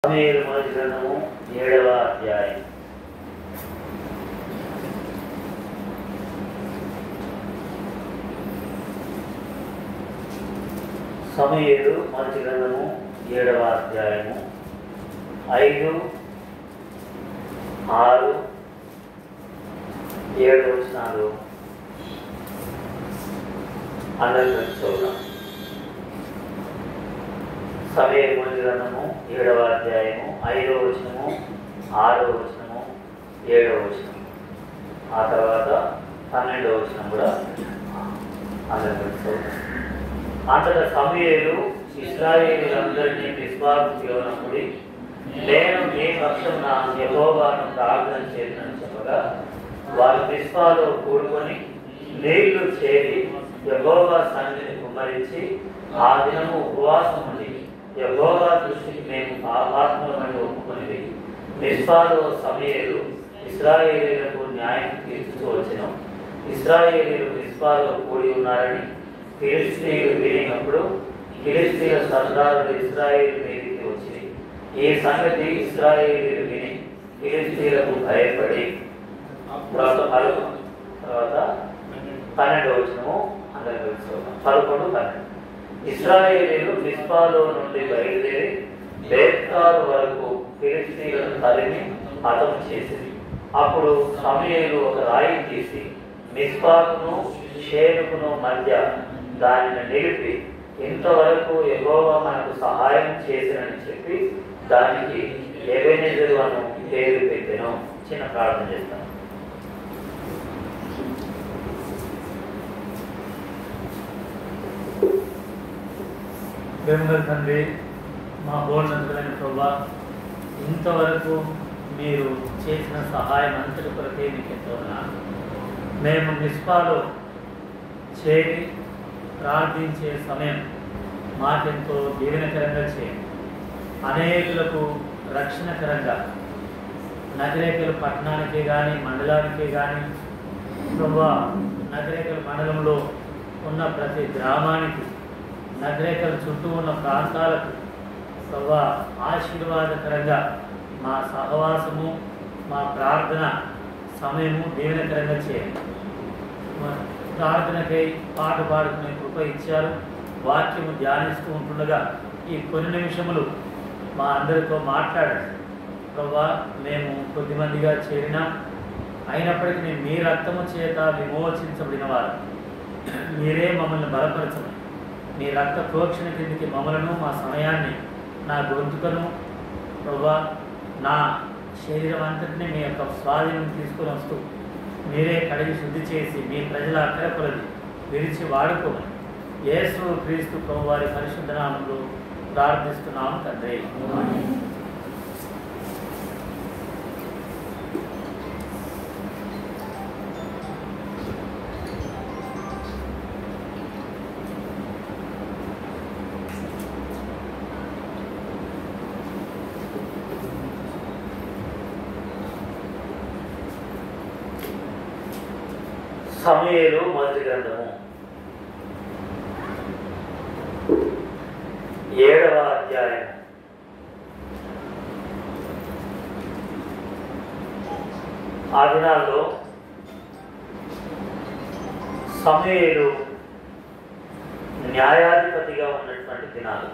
సమూయేలు మొదటి గ్రంథము 7వ అధ్యాయం. సమూయేలు మొదటి గ్రంథము 7వ అధ్యాయము 5, 6, 7 వచనాలు అందరికీ చూద్దాం. సమూయేలు మొదటి గ్రంథము 7వ అధ్యాయము 5వ వచనము, 6వ వచనము, 7వ వచనం, ఆ తర్వాత 12వ వచనం కూడా అందరికీ చూద్దాం. అంతటా సమూయేలు ఇశ్రాయేలీయులందరినీ మిస్పాకు పిలువనప్పుడు, నేను మీ పక్షమున యెహోవాను ప్రార్థన చేసినని చెప్పగా, వారు మిస్పాలో కూడుకొని నీళ్లు చేరి యెహోవా సన్నిధిని కుమ్మరించి ఆ దినము ఉపవాసం ఉండి యెహోవా దృష్టికి మేము పాపాత్ములమని ఒప్పుకొనిది. మిస్పాలో సమూయేలు ఇశ్రాయేలీయులకు న్యాయం తీర్చుతూ వచ్చెను. ఇశ్రాయేలీయులు మిస్పాలో కూడి ఉన్నారని ఫిలిష్తీయులు వినినప్పుడు ఫిలిష్తీయుల సర్దారులు ఇశ్రాయేలు మీదికి వచ్చింది. ఈ సంగతి ఇశ్రాయేలీయులు విని ఫిలిష్తీయులకు భయపడి తర్వాత 12వ వచనము అందరికీ తెలుసుకోవాలి. 11, 12 ఇశ్రాయేలీయులు మిస్పాలో నుండి బయలుదేరి బేత్కారు వరకు ఫిలిష్తీయులను తరిమి హతం చేసింది. అప్పుడు సమూయేలు ఒక రాయి తీసి మిస్పాకును షేనుకును మధ్య దానిని నిలిపి, ఇంతవరకు యెహోవా మనకు సహాయం చేసినని చెప్పి దానికి ఎబెనెజరు అను పేరు పెట్టెను. చిన్న ప్రార్థన చేస్తాను. ప్రేమగల తండ్రి, మా బోర్నంతులైన ప్రభా, ఇంతవరకు మీరు చేసిన సహాయం అంతటి కొరకే మీకు ఎంతో ఉన్నాను. మేము మిస్పాలో చేరి ప్రార్థించే సమయం మాకెంతో దీవెనకరంగా చేయండి. అనేకులకు రక్షణకరంగా నగరేకల పట్టణానికి కానీ మండలానికి కానీ ప్రభా, నగరేకల మండలంలో ఉన్న ప్రతి గ్రామానికి, నగరేకల చుట్టూ ఉన్న ప్రాంతాలకు ప్రభా ఆశీర్వాదకరంగా మా సహవాసము, మా ప్రార్థన సమయము దీవెనకరంగా చేయండి. ప్రార్థనకై పాట పాడుకునే కృప ఇచ్చారు. వాక్యము ధ్యానిస్తూ ఉంటుండగా ఈ కొన్ని నిమిషములు మా అందరితో మాట్లాడండి ప్రభా. మేము కొద్దిమందిగా చేరినాం, అయినప్పటికీ మీ రక్తము చేత విమోచించబడిన వారు, మీరే మమ్మల్ని బలపరచమని, మీ రక్త ప్రోక్షణ కిందికి మమ్మలను, మా సమయాన్ని, నా గొంతుకను ప్రభా, నా శరీరం అంతటినీ మీ యొక్క స్వాధీనం తీసుకొని వస్తూ మీరే కడిగి శుద్ధి చేసి మీ ప్రజల అక్కర కొలది విరిచి వాడుకోమని యేసు క్రీస్తు ప్రభు వారి పరిశుద్ధ నామములో ప్రార్థిస్తున్నాము తండ్రి. సమూయేలు మొదటి గ్రంథము 7వ అధ్యాయం. ఆ దినాల్లో సమూయేలు న్యాయాధిపతిగా ఉన్నటువంటి దినాలు.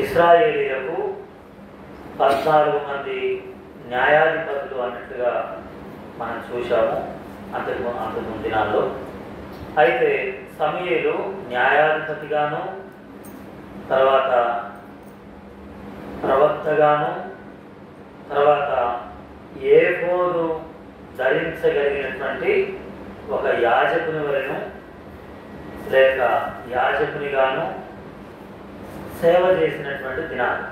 ఇశ్రాయేలీయులకు 14 మంది న్యాయాధిపతులు అన్నట్టుగా మనం చూశాము అంతకు దినాల్లో. అయితే సమూయేలు న్యాయాధిపతిగాను, తర్వాత ప్రవక్తగాను, తర్వాత ఏఫోదు ధరించగలిగినటువంటి ఒక యాజకుని వలెను లేక యాజకునిగాను సేవ చేసినటువంటి దినాలు.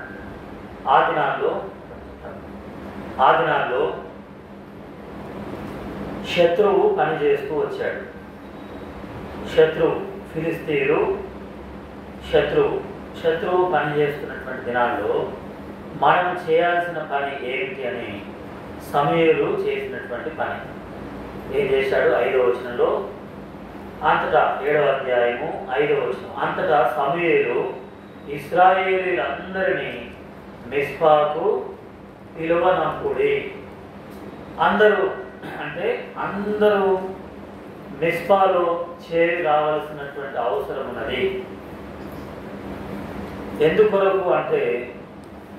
ఆ దినాల్లో శత్రువు పనిచేస్తూ వచ్చాడు. ఫిలిష్తీయులు శత్రువు పనిచేస్తున్నటువంటి దినాల్లో మనం చేయాల్సిన పని ఏమిటి అని సమూయేలు చేసినటువంటి పని ఏం చేశాడు? 5వ వచనంలో అంతటా 7వ అధ్యాయము 5వ వచనం. అంతటా సమూయేలు ఇశ్రాయేలీయులందరినీ మిస్పాకు పిలువనంపుడి. అందరూ అంటే అందరూ మిస్పాలో చేరి రావాల్సినటువంటి అవసరం ఉన్నది. ఎందుకొరకు అంటే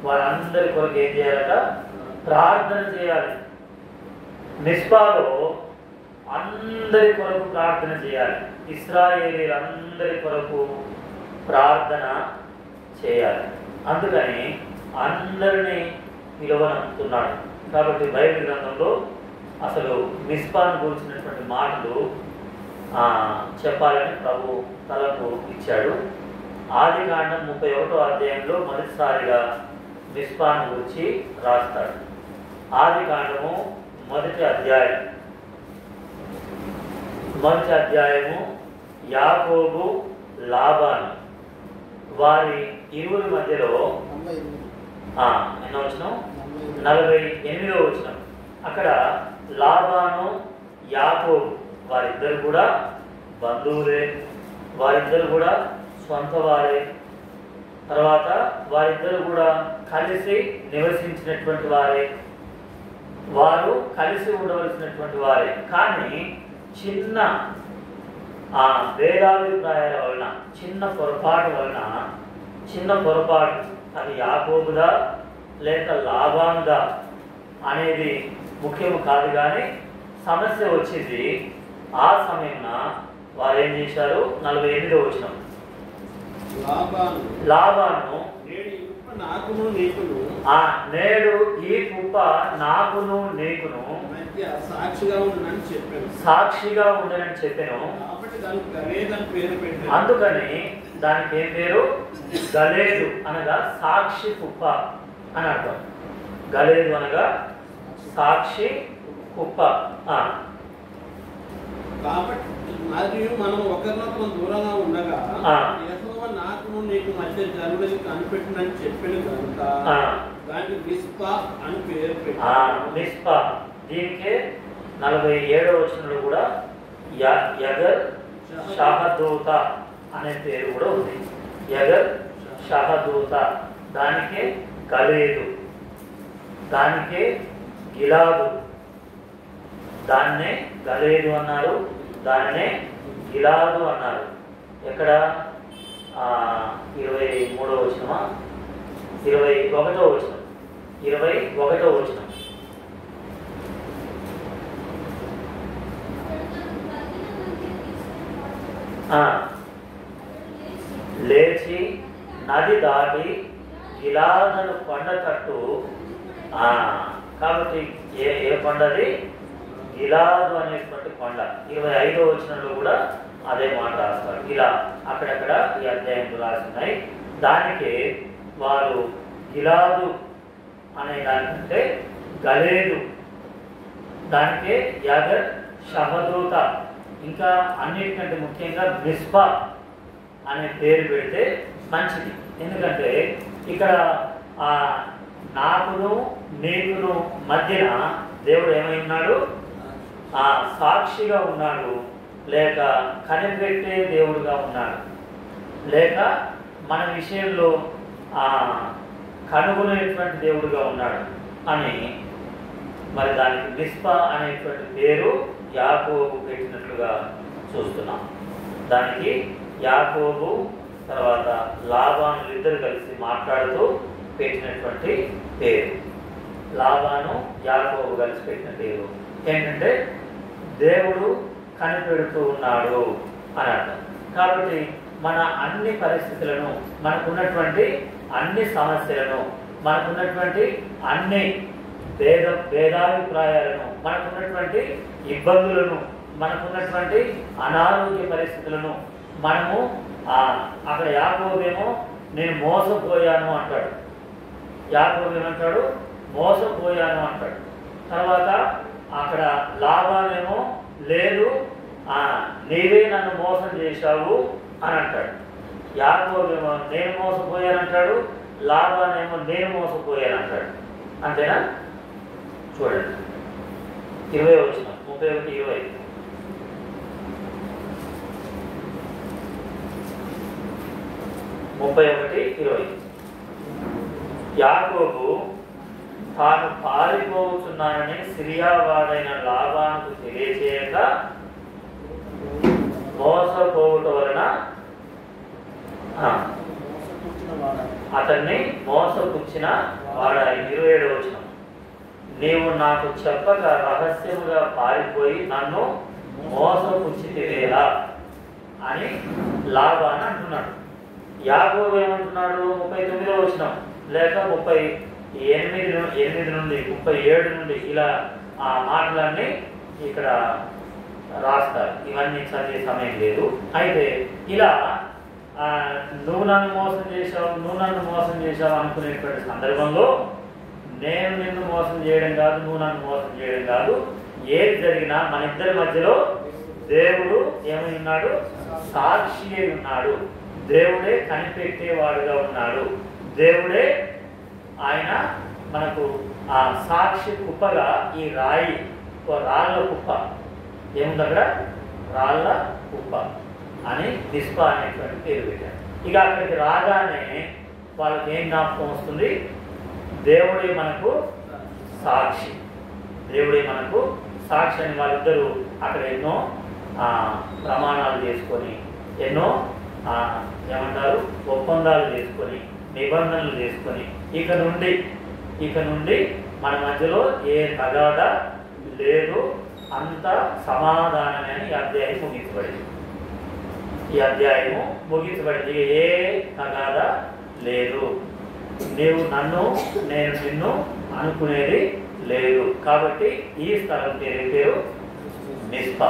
వారందరి కొరకు ఏం చేయాలట? ప్రార్థన చేయాలి. మిస్పాలో అందరి కొరకు ప్రార్థన చేయాలి. ఇశ్రాయేలీలందరి కొరకు ప్రార్థన చేయాలి. అందుకని అందరినీ పిలువనంటున్నాడు. కాబట్టి బైబిల్ గ్రంథంలో అసలు మిస్పాను గురించినటువంటి మాటలు చెప్పాలని ప్రభు తలకు ఇచ్చాడు. ఆదికాండం 31వ అధ్యాయంలో మొదటిసారిగా మిస్పాను గురించి రాస్తాడు. ఆదికాండము మొదటి అధ్యాయము యాకోబు లాబాను వారి ఇరువురి మధ్యలో ఎన్నో వచనం? 48వ వచనం. అక్కడ లాబాను యాకోబు వారిద్దరు కూడా బంధువులే, వారిద్దరు కూడా సొంత వారే. తర్వాత వారిద్దరు కూడా కలిసి నివసించినటువంటి వారే, వారు కలిసి ఉండవలసినటువంటి వారే. కానీ చిన్న భేదాభిప్రాయాల వలన, చిన్న పొరపాటు అది యాకోబుదా లేక లాబానుదా అనేది ముఖ్యము కాదు. కానీ సమస్య వచ్చింది. ఆ సమయంలో వారు ఏం చేశారు? 48వ వచనం. లాబాను నేడు ఈ కుప్ప నాకును నీకును సాక్షిగా ఉండనని చెప్పాను. అందుకని దానికి ఏం పేరు? గలేదు అనగా సాక్షి కుప్ప అని అర్థం. గలేదు అనగా సాక్షి కుప్ప. కాబట్టి మరియు మనం ఒకరినొకరు దూరంగా ఉండగా యెహోవా నాకును నీకు మధ్య జరుగుడని కనిపెట్టనని చెప్పిన కనుక దానికి మిస్పా అని పేరు పెట్టారు. మిస్పా. దీనికే 47వ వచనంలో కూడా యగర్ షహదూత అనే పేరు కూడా ఉంది. యగర్ షహదూత. దానికే గలేదు, దానికే గిలాదు. దాన్నే గలేదు అన్నారు, దాన్నే గిలాదు అన్నారు. ఎక్కడ? 23వ వచనమా? 21వ వచనం. 21వ వచనం. లేచి నది దాటి గిలాదును కొండ తట్టు. కాబట్టి ఏ కొండది? గిలాదు అనేటువంటి కొండ. 25వ వచనంలో కూడా అదే మాట రాస్తారు. ఇలా అక్కడక్కడ ఈ అధ్యాయంలో రాస్తున్నాయి. దానికే వారు గిలాదు అనే దానికంటే గలేదు, దానికే యగర్ షహదూత, ఇంకా అన్నిటికంటే ముఖ్యంగా మిస్పా అనే పేరు పెడితే మంచిది. ఎందుకంటే ఇక్కడ నాకును నీకును మధ్యన దేవుడు ఏమై ఉన్నాడు? సాక్షిగా ఉన్నాడు, లేక కనిపెట్టే దేవుడుగా ఉన్నాడు, లేక మన విషయంలో కనుగొనేటువంటి దేవుడుగా ఉన్నాడు అని మరి దానికి మిస్పా అనేటువంటి పేరు యాకోబు పెట్టినట్లుగా చూస్తున్నాం. దానికి యాకోబు తర్వాత లాబాను ఇద్దరు కలిసి మాట్లాడుతూ పెట్టినటువంటి పేరు. లాబాను యాకోబు కలిసి పెట్టిన పేరు ఏంటంటే దేవుడు కనిపెడుతూ ఉన్నాడు అని అర్థం. కాబట్టి మన అన్ని పరిస్థితులను, మనకున్నటువంటి అన్ని సమస్యలను, మనకున్నటువంటి అన్ని భేదాభిప్రాయాలను, మనకున్నటువంటి ఇబ్బందులను, మనకున్నటువంటి అనారోగ్య పరిస్థితులను మనము అక్కడ యాకోబేమో నేను మోసపోయాను అంటాడు. యాకోబు ఏమంటాడు? మోసపోయాను అంటాడు. తర్వాత అక్కడ లాబానేమో లేదు నీవే నన్ను మోసం చేశావు అని అంటాడు. యాకోబేమో నేను మోసపోయానంటాడు, లాబానేమో నేను మోసపోయానంటాడు. అంతేనా? చూడండి 20 వచ్చిన 31-20. యాకోబు తాను పారిపోతున్నానని సిరియా వాడైన లాబానుకు తెలియచేయక మోసపోవటం వలన అతన్ని మోసపుచ్చిన వాడాయి. 27వ వచనం. నీవు నాకు చెప్పక రహస్యముగా పారిపోయి నన్ను మోసపుచ్చితివేలా అని లాబాను అంటున్నాడు. యాకోబు ఏమంటున్నాడు? 39వ వచనం లేక 38 నుండి 37 నుండి ఇలా ఆ మాటలన్నీ ఇక్కడ రాస్తారు. ఇవన్నీ చదివే సమయం లేదు. అయితే ఇలా నువ్వు నన్ను మోసం చేశావు అనుకునేటువంటి సందర్భంలో నేను నిన్ను మోసం చేయడం కాదు, నువ్వు నన్ను మోసం చేయడం కాదు. ఏది జరిగినా మన ఇద్దరి మధ్యలో దేవుడు ఏమై ఉన్నాడు? సాక్షి అయి ఉన్నాడు. దేవుడే కనిపెట్టేవాడుగా ఉన్నాడు. దేవుడే ఆయన మనకు ఆ సాక్షి కుప్పగా ఈ రాయి రాళ్ళ కుప్ప ఏముంది అక్కడ? రాళ్ళ కుప్ప అని మిస్పా అనేటువంటి పేరు పెట్టారు. ఇక అక్కడికి రాగానే వాళ్ళకి ఏం జ్ఞాపకం వస్తుంది? దేవుడే మనకు సాక్షి, దేవుడే మనకు సాక్షి అని వాళ్ళిద్దరూ అక్కడ ఎన్నో ప్రమాణాలు చేసుకొని, ఎన్నో ఏమంటారు ఒప్పందాలు చేసుకొని, నిబంధనలు చేసుకొని ఇక నుండి మన మధ్యలో ఏ తగాద లేదు, అంత సమాధానమే అని ఈ అధ్యాయం ముగించబడింది. ఈ అధ్యాయము ముగించబడింది. ఏ తగాద లేదు, నీవు నన్ను నేను నిన్ను అనుకునేది లేదు. కాబట్టి ఈ స్థలం పేరు మిస్పా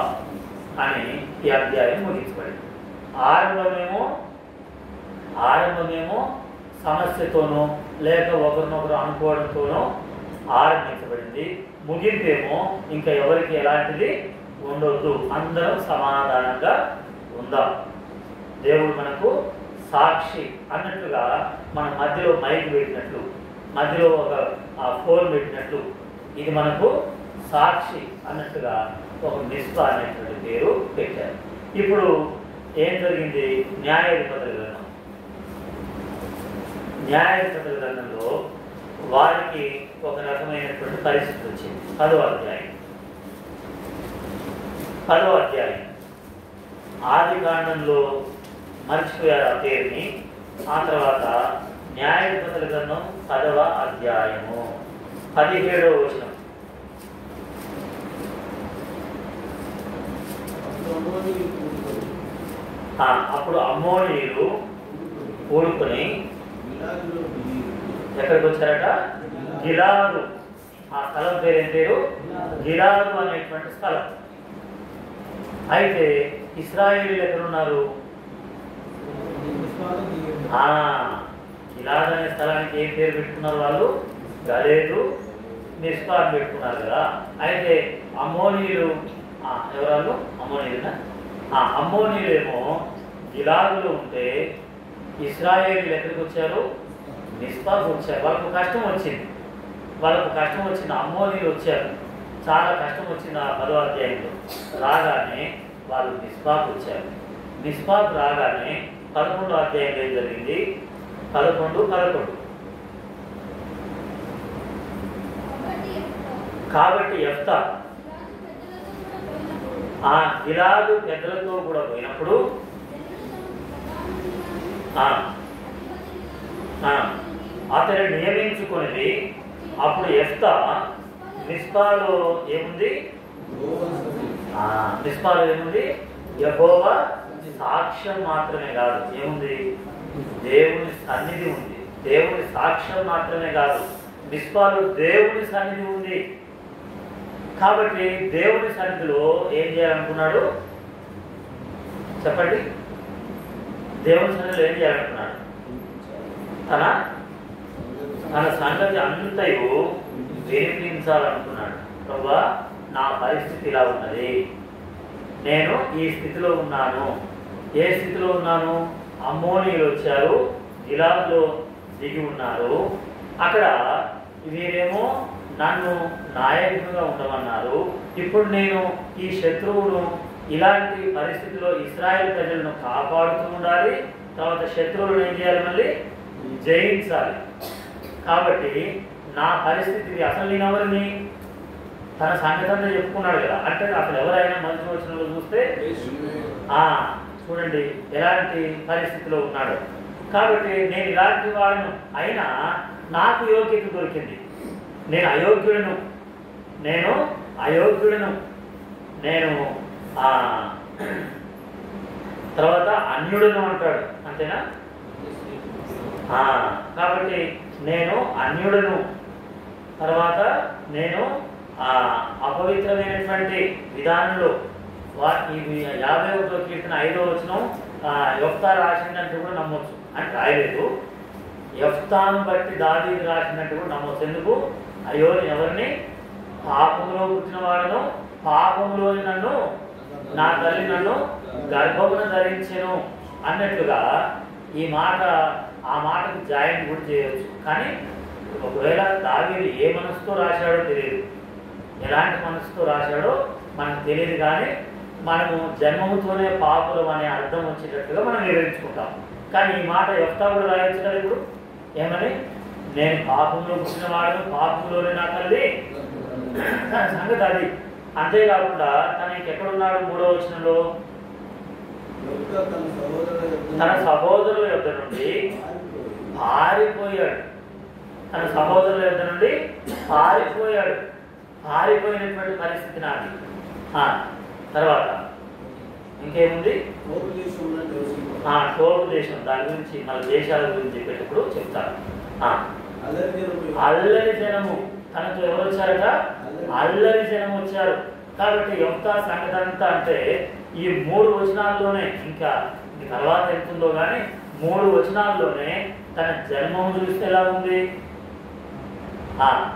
అని ఈ అధ్యాయం ముగించబడింది. ఆరంభమేమో సమస్యతోనో లేక ఒకరినొకరు అనుకోవడంతోనో ఆరంభించబడింది. ముగింపేమో ఇంకా ఎవరికి ఎలాంటిది ఉండొద్దు, అందరం సమాధానంగా ఉందాం. దేవుడు మనకు సాక్షి అన్నట్లుగా మన మధ్యలో మైక్ పెట్టినట్లు, మధ్యలో ఒక ఫోన్ పెట్టినట్లు ఇది మనకు సాక్షి అన్నట్టుగా ఒక మిస్పా అనేటువంటి పేరు పెట్టారు. ఇప్పుడు ఏం జరిగింది? న్యాయాధిపతుల గ్రంథంలో వారికి ఒక రకమైనటువంటి పరిస్థితి వచ్చింది. 10వ అధ్యాయం ఆది కాండంలో మర్చిపోయారు ఆ పేరుని. ఆ తర్వాత న్యాయాధిపతుల గ్రంథం 10వ అధ్యాయము 17వ వచనం. అప్పుడు అమ్మోనీయులు కూడుకొని ఎక్కడికి వచ్చారట? గిలాదు. ఆ స్థలం పేరు పేరు గిలాదు అనేటువంటి స్థలం. అయితే ఇశ్రాయేలీయులు ఎక్కడున్నారు? గిలాదు అనే స్థలానికి ఏం పేరు పెట్టుకున్నారు వాళ్ళు? గలేదు, మిస్పా పెట్టుకున్నారు కదా. అయితే అమ్మోనీయులు ఎవరు? అమ్మోనీయులేమో గిలాదులో ఉంటే ఇశ్రాయేలీయులు ఎక్కడికి వచ్చారు? మిస్పాకు వచ్చారు. వాళ్ళకు కష్టం వచ్చింది. అమ్మోనీయులు వచ్చారు, చాలా కష్టం వచ్చింది. ఆ 10వ అధ్యాయంలో రాగానే వాళ్ళు మిస్పాకు వచ్చారు. మిస్పాకు రాగానే 11వ అధ్యాయంలో ఏం జరిగింది? 11. కాబట్టి యెఫ్తా ఆ గిలాదు పెద్దలతో కూడా పోయినప్పుడు అతను నియమించుకునేది. అప్పుడు యెఫ్తా మిస్పాలో ఏముంది? యెహోవా సాక్ష్యం మాత్రమే కాదు, ఏముంది? దేవుని సన్నిధి ఉంది. దేవుని సాక్ష్యం మాత్రమే కాదు, మిస్పాలో దేవుని సన్నిధి ఉంది. కాబట్టి దేవుని సన్నిధిలో ఏం చేయాలనుకున్నాడు? చెప్పండి. దేవుని సన్నిధిలో ఏం చేయాలనుకున్నాడు? తన సంగతి అంతయు వినిపించాలనుకున్నాడు. ప్రభువా, నా పరిస్థితి ఇలా ఉన్నది, నేను ఈ స్థితిలో ఉన్నాను. ఏ స్థితిలో ఉన్నాను? అమ్మోనీయులు వచ్చారు, గిలాదులో దిగి ఉన్నారు. అక్కడ వీరేమో నన్ను నాయకునిగా ఉండమన్నారు. ఇప్పుడు నేను ఈ శత్రువును ఇలాంటి పరిస్థితిలో ఇశ్రాయేల్ ప్రజలను కాపాడుతూ ఉండాలి. తర్వాత శత్రువులను ఏం చేయాలి? మళ్ళీ జయించాలి. కాబట్టి నా పరిస్థితి అసలు నేను ఎవరిని తన సంగతంలో చెప్పుకున్నాడు కదా. అంటే అసలు ఎవరైనా మంచి వచనంలో చూస్తే చూడండి ఎలాంటి పరిస్థితిలో ఉన్నాడు. కాబట్టి నేను ఇలాంటి వాడును అయినా నాకు యోగ్యత దొరికింది. నేను అయోగ్యుడను, నేను తర్వాత అన్యుడును అంటాడు, అంతేనా? కాబట్టి నేను అన్యుడును, తర్వాత నేను అపవిత్రమైనటువంటి విధానంలో ఈ 51వ కీర్తన 5వ వచనం యెఫ్తా రాసిందంటూ కూడా నమ్మొచ్చు. అంటే రాయలేదు, యెఫ్తాను బట్టి దావీదు రాసినట్టు కూడా నమ్మొచ్చు. ఎందుకు? అయ్యో ఎవరిని పాపములో పుట్టిన వాడను, పాపములోని నన్ను నా తల్లి నన్ను గర్భమున ధరించెను అన్నట్లుగా ఈ మాట ఆ మాటకు జాయిన్ కూడా చేయవచ్చు. కానీ ఒకవేళ దావీదు ఏ మనసుతో రాశాడో తెలియదు, ఎలాంటి మనసుతో రాశాడో మనకు తెలియదు. కానీ మనము జన్మముతోనే పాపులం అనే అర్థం వచ్చేటట్టుగా మనం వివరించుకుంటాం. కానీ ఈ మాట యెఫ్తా కూడా రాయొచ్చు కదా ఇప్పుడు, ఏమని? నేను పాపంలో పుట్టిన వాడను, పాపంలోనే నా తల్లి. తన సంగతి అది. అంతేకాకుండా తను ఇంకెక్కడున్నాడు? 3వ వచనంలో తన సహోదరుల యొద్ద నుండి పారిపోయాడు. తన సహోదరుల యొద్ద నుండి పారిపోయినటువంటి పరిస్థితి నాది. తర్వాత ఇంకేముంది? టోపు దేశం, దాని గురించి మన దేశాల గురించి చెప్పేటప్పుడు చెప్తాను. అల్లరి జనము, తనతో ఎవరు వచ్చారట? అల్లరి జనం వచ్చారు. కాబట్టి యెఫ్తా సంగతి అంతా అంటే ఈ 3 వచనాల్లోనే, ఇంకా తర్వాత ఎంతుందో కానీ 3 వచనాల్లోనే తన జన్మము చూస్తే ఎలా ఉంది,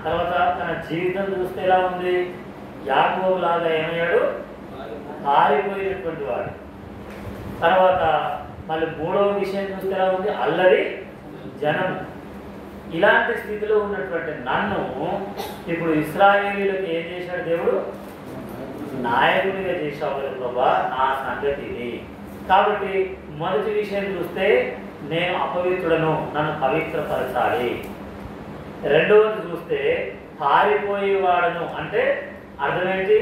తర్వాత తన జీవితం చూస్తే ఎలా ఉంది. యాకోబు లాగా ఏమయ్యాడు? పారిపోయినటువంటి వాడు. తర్వాత మళ్ళీ 3వ విషయం చూస్తే ఎలా ఉంది? అల్లరి జనం. ఇలాంటి స్థితిలో ఉన్నటువంటి నన్ను ఇప్పుడు ఇశ్రాయేలీయులకు ఏం చేశాడు దేవుడు? నాయకుడిగా చేశావు ప్రభా, నా సంగతి ఇది. కాబట్టి మొదటి విషయం చూస్తే నేను అపవిత్రుడను, నన్ను పవిత్రపరచాలి. రెండవది చూస్తే పారిపోయేవాడను అంటే అర్థమేంటి?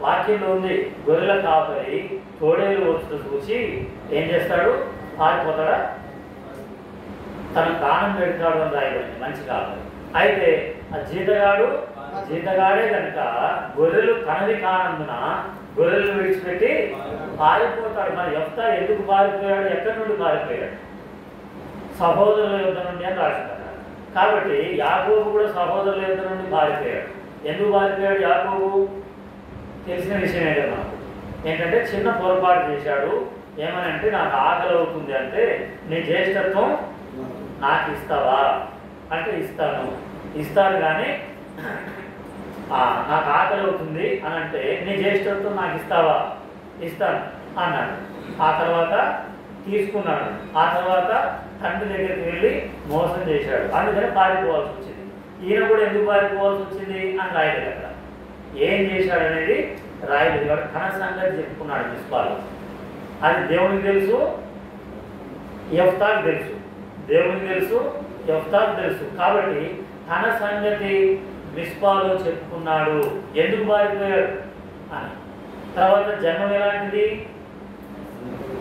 వాక్యంలో ఉంది, గొర్రెల కాపరి తోడేలు వచ్చి చూసి ఏం చేస్తాడు? పారిపోతాడా? తన ప్రాణం పెడతాడు అని రాయబడింది, మంచి కాపరి. అయితే ఆ జీతగాడే కనుక గొర్రెలు తనది కానందున గొర్రెలు విడిచిపెట్టి పారిపోతాడు. మరి యెఫ్తా ఎందుకు పారిపోయాడు? ఎక్కడి నుండి పారిపోయాడు? సహోదరుల యొద్ద నుండి అని రాసినాడు. కాబట్టి యాకోబు కూడా సహోదరుల యొద్ద నుండి పారిపోయాడు. ఎందుకు పారిపోయాడు యాకోబు? తెలిసిన విషయమే కదా మనకు. ఏంటంటే చిన్న పొరపాటు చేశాడు. ఏమని అంటే, నాకు ఆకలి అవుతుంది అంటే నీ జ్యేష్ఠత్వం నాకు ఇస్తావా అంటే ఇస్తాను కానీ నాకు ఆకలి అవుతుంది అని అంటే నీ జ్యేష్ఠత్వం నాకు ఇస్తావా? ఇస్తాను అన్నాడు. ఆ తర్వాత తీసుకున్నాడు. ఆ తర్వాత తండ్రి దగ్గరికి వెళ్ళి మోసం చేశాడు. అందుకని పారిపోవాల్సి వచ్చింది. ఈయన కూడా ఎందుకు పారిపోవాల్సి వచ్చింది అని రాయలేదు అక్కడ. ఏం చేశాడు అనేది రాయలేదు. కాబట్టి తన సంగతి చెప్పుకున్నాడు మిస్పాలో. అది దేవునికి తెలుసు, యెఫ్తాకు తెలుసు. దేవునికి తెలుసు, యెఫ్తాకు తెలుసు. కాబట్టి తన సంగతి మిస్పాలో చెప్పుకున్నాడు, ఎందుకు పారిపోయాడు అని. తర్వాత జన్మం ఎలాంటిది?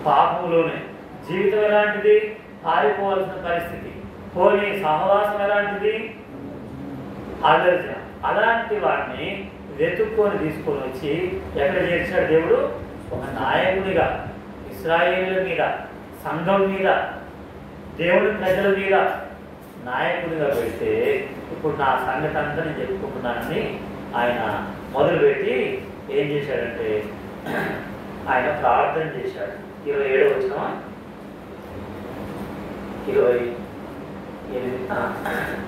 పాపంలోనే. జీవితం ఎలాంటిది? పారిపోవాల్సిన పరిస్థితి. పోనీ సహవాసం ఎలాంటిది? ఆదర్శం. అలాంటి వాటిని వెతుక్కొని తీసుకొని వచ్చి ఎక్కడ చేర్చాడు దేవుడు? ఒక నాయకుడిగా ఇశ్రాయేలుల మీద, సంఘం మీద, దేవుడి ప్రజల మీద నాయకుడిగా పెడితే ఇప్పుడు నా సంగతి అంతా నేను చెప్పుకుంటున్నానని ఆయన మొదలుపెట్టి ఏం చేశాడంటే ఆయన ప్రార్థన చేశాడు. 27వ వచనం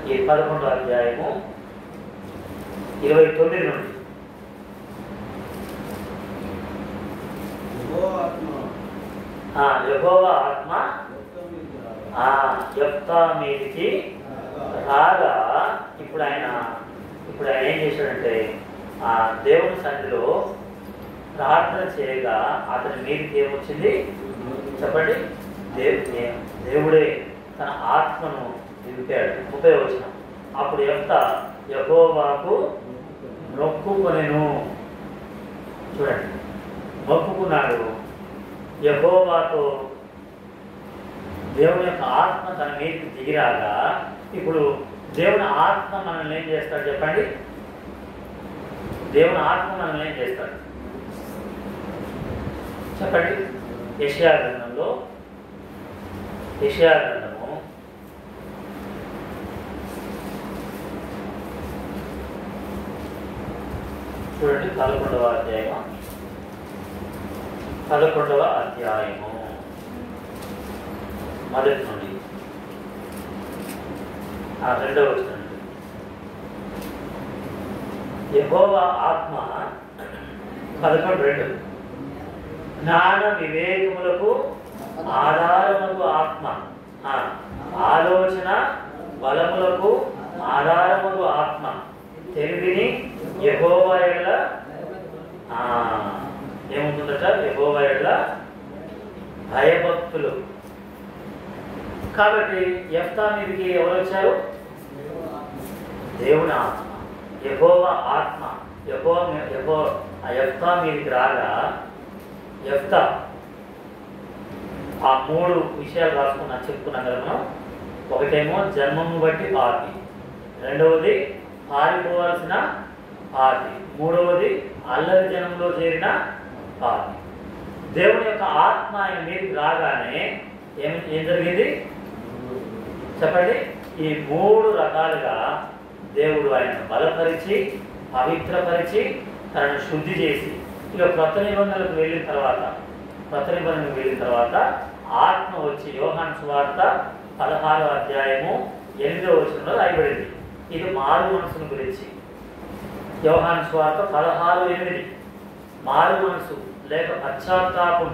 11వ అధ్యాయము 29 నుండి. యెహోవా ఆత్మ యెఫ్తా మీదికి రాగా ఇప్పుడు ఆయన ఏం చేశాడంటే దేవుని సన్నిధిలో ప్రార్థన చేయగా అతని మీదికి ఏమొచ్చింది చెప్పండి? దేవుడే తన ఆత్మను నింపాడు. 30వ వచనం అప్పుడు యెఫ్తా యెహోవాకు మొక్కుకొనెను. చూడండి, మొక్కుకున్నాడు. యెహోవాతో దేవుని యొక్క ఆత్మ తన మీదకి దిగిరాగా, ఇప్పుడు దేవుని ఆత్మ మనల్ని ఏం చేస్తాడు చెప్పండి? దేవుని ఆత్మ మనల్ని ఏం చేస్తాడు చెప్పండి? యెషయా గ్రంథము 11వ అధ్యాయము మొదటి నుండి 2వ వచనం. యెహోవా ఆత్మ 11:2 జ్ఞాన వివేకములకు ఆధారములకు ఆత్మ, ఆలోచన బలములకు ఆధారములకు ఆత్మ, తెలివిని యెహోవా యెడల ఏముంటుందట? యెహోవా యెడల భయభక్తులు. కాబట్టి యెఫ్తా మీదకి ఎవరు వచ్చారు? దేవుని ఆత్మ, యెహోవా ఆత్మ. యెఫ్తా మీదకి రాగా యెఫ్తా ఆ 3 విషయాలు చెప్పుకున్నాం కదా మనం. ఒకటేమో జన్మము బట్టి పాపి, రెండవది పారిపోవాల్సిన పాపి, మూడవది అల్లరి జనంలో చేరిన పాపి. దేవుని యొక్క ఆత్మ ఆయన మీదకి రాగానే ఏం జరిగింది చెప్పండి? ఈ 3 రకాలుగా దేవుడు ఆయన బలపరిచి, పవిత్రపరిచి, తనను శుద్ధి చేసి, ఇక క్రొత్త నిబంధనలకు వెళ్ళిన తర్వాత ఆత్మ వచ్చి యోహాను సువార్త 16వ అధ్యాయము 8వ వచనంలో రాయబడింది. ఇది మారు మనసును గురించి. యోహాను సువార్త 16:8 మారు మనసు లేక పశ్చాత్తాపం.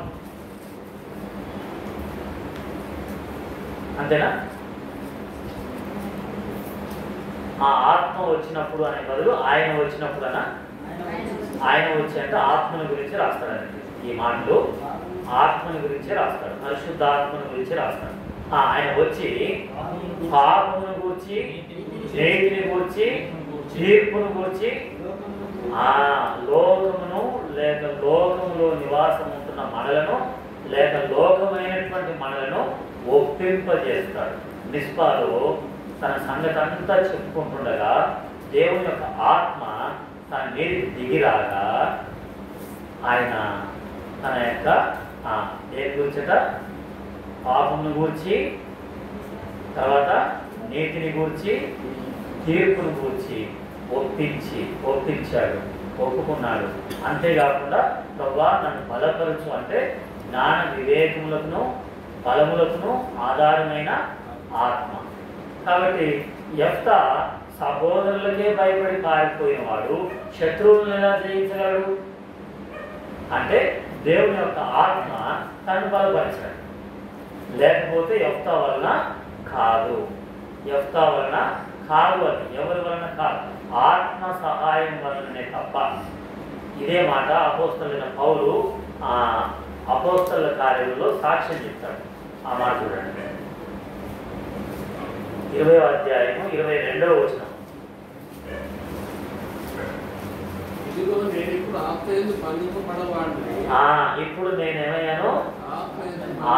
అంతేనా? ఆ ఆత్మ వచ్చినప్పుడు అనే బదులు ఆయన వచ్చినప్పుడు ఆయన వచ్చి అంటే ఆత్మని గురించి రాస్తాడండి. ఈ మాటలు ఆత్మని గురించి రాస్తాడు, పరిశుద్ధ ఆత్మని గురించి రాస్తాడు. ఆయన వచ్చి పాపమును గూర్చి, నీతిని గూర్చి, తీర్పును గూర్చి, లోకమును లేక లోకములో నివాసం ఉంటున్న మనలను లేక లోకమైనటువంటి మనలను ఒప్పింపజేస్తాడు. మిస్పాలో తన సంగతి అంతా చెప్పుకుంటుండగా దేవుని యొక్క ఆత్మ తన నీటికి దిగిరాగా ఆయన తన యొక్క దేని గురించట? పాపమును గూర్చి, తర్వాత నీతిని గూర్చి, తీర్పును గూర్చి ఒప్పించాడు, ఒప్పుకున్నాడు. అంతేకాకుండా ప్రభువా నన్ను బలపరచు అంటే జ్ఞాన వివేకములకును బలములకును ఆధారమైన ఆత్మ. కాబట్టి యెఫ్తా సహోదరులకే భయపడి పారిపోయిన వాడు శత్రువులను ఎలా జయించగలడు అంటే దేవుని యొక్క ఆత్మ తనను బలపరిచాడు. లేకపోతే యెఫ్తా వలన కాదు. అది ఎవరి వలన కాదు, ఆత్మ సహాయం వలననే తప్ప. ఇదే మాట అపోస్తలుడైన పౌలు అపోస్తలుల కార్యాలలో సాక్ష్యం చెప్తాడు. ఆ మాట చూడండి, 20వ అధ్యాయము 22వ వచనం. ఇప్పుడు నేనేమయ్యాను?